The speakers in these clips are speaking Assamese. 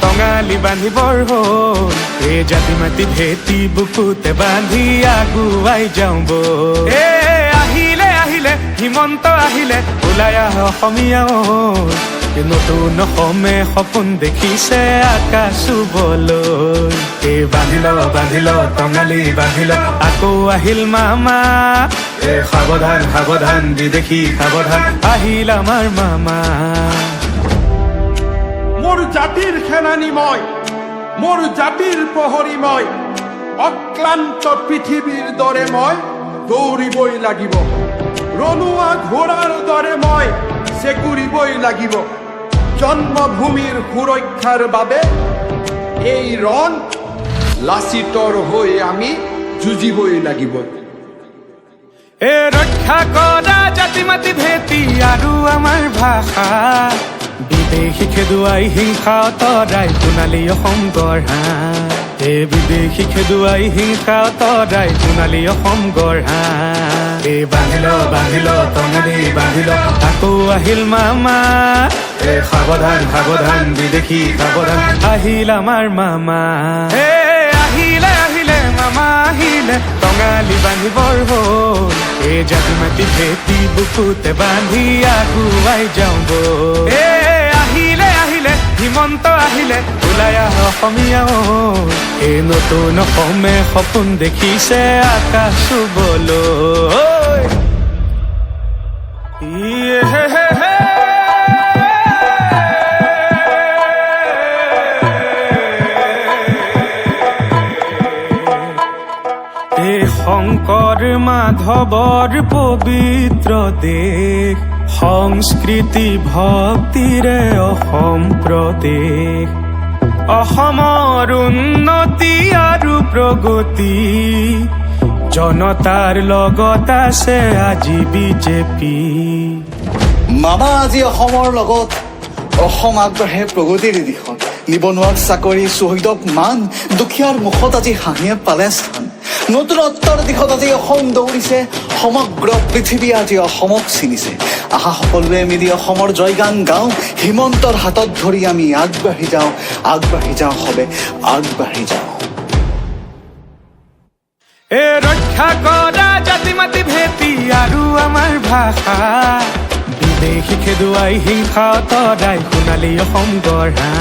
টঙালি বান্ধিবৰ হ'ল এই জাতি মাতি ভেটি বুকুতে বান্ধি আগুৱাই যাওঁ বল। আহিলে আহিলে হিমন্ত আহিলে ওলাই আহ অসমীয়া নতুন অসমে সপোন দেখিছে আকাশ চুবলৈ। বান্ধি ল টঙালি বান্ধি ল আকৌ আহিল মামা। সাৱধান সাৱধান বিদেশী সাৱধান আহিল আমাৰ মামা। মোর জাতির সেনানী মই, মোর জাতির প্রহরী মই, অক্লান্ত পৃথিবীর দরে মই দৌড়িবই লাগিব। রনুয়া ঘোড়ার দরে মই চেকুরিবই লাগিব। জন্মভূমির সুরক্ষার বাবে এই রণ লাচিতৰ হৈ আমি যুঁজিবই লাগিব। ৰক্ষা কৰা জাতি মাতি ভেটি আৰু আমাৰ ভাষা, বিদেশী খেদুৱাই হিংসা অতৰাই সোণালী অসম গঢ়া। বিদেশী খেদুৱাই হিংসা অতৰাই সোণালী অসম গঢ়া। বান্ধি ল টঙালি বান্ধি ল আকৌ আহিল মামা। সাৱধান সাৱধান বিদেশী সাৱধান আহিল আমাৰ মামা। আহিলে আহিলে মামা আহিলে টঙালি বান্ধিবৰ হ'ল এই জাতি মাতি ভেটি বুকুতে বান্ধি আগুৱাই যাওঁ বল। আহিলে আহিলে হিমন্ত আহিলে ওলাই আহ অসমীয়া এই নতুন অসমে সপোন দেখিছে আকাশ চুবলৈ। শংকৰ মাধৱৰ পবিত্ৰ দেশ, সংস্কৃতি ভক্তিৰে অসম প্ৰদেশ। অসমৰ উন্নতি আৰু প্ৰগতি জনতাৰ লগত আছে আজি বিজেপি। মামা আজি অসমৰ লগত, অসম আগবাঢ়ে প্ৰগতিৰ দিশত। নিবনুৱাক চাকৰি, শ্বহীদক মান, দুখীয়াৰ মুখত আজি হাঁহিয়ে পালে স্থান। নতুনত্বৰ দিশত আজি অসম দৌৰিছে, সমগ্ৰ পৃথিৱী আজি অসমক চিনিছে। আহা সকলোৱে মিলি অসমৰ জয়গান গাওঁ, হিমন্তৰ হাতত ধৰি আমি আগবাঢ়ি যাওঁ সবে আগবাঢ়ি যাওঁ। ৰক্ষা কৰা জাতি মাতি ভেটি আৰু আমাৰ ভাষা, বিদেশী খেদুৱাই হিংসা অতৰাই সোণালী অসম গঢ়া।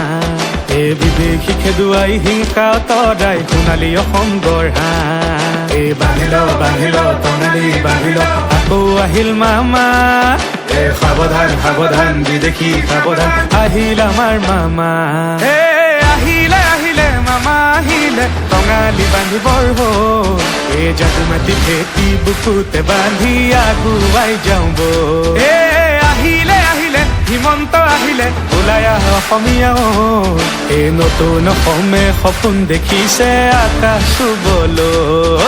বিদেশী খেদুৱাই হিংসা অতৰাই সোণালী অসম গঢ়া। বান্ধি ল টঙালি বান্ধি ল আকৌ আহিল মামা। সাৱধান সাৱধান বিদেশী সাৱধান আহিল আমাৰ মামা। আহিলে আহিলে মামা আহিলে টঙালি বান্ধিবৰ হ'ল এই জাতি মাতি ভেটি বুকুতে বান্ধি আগুৱাই যাওঁ বল। আহিলে আহিলে হিমন্ত আহিলে ওলাই আহ অসমীয়া এই নতুন অসমে সপোন দেখিছে আকাশ চুবলৈ।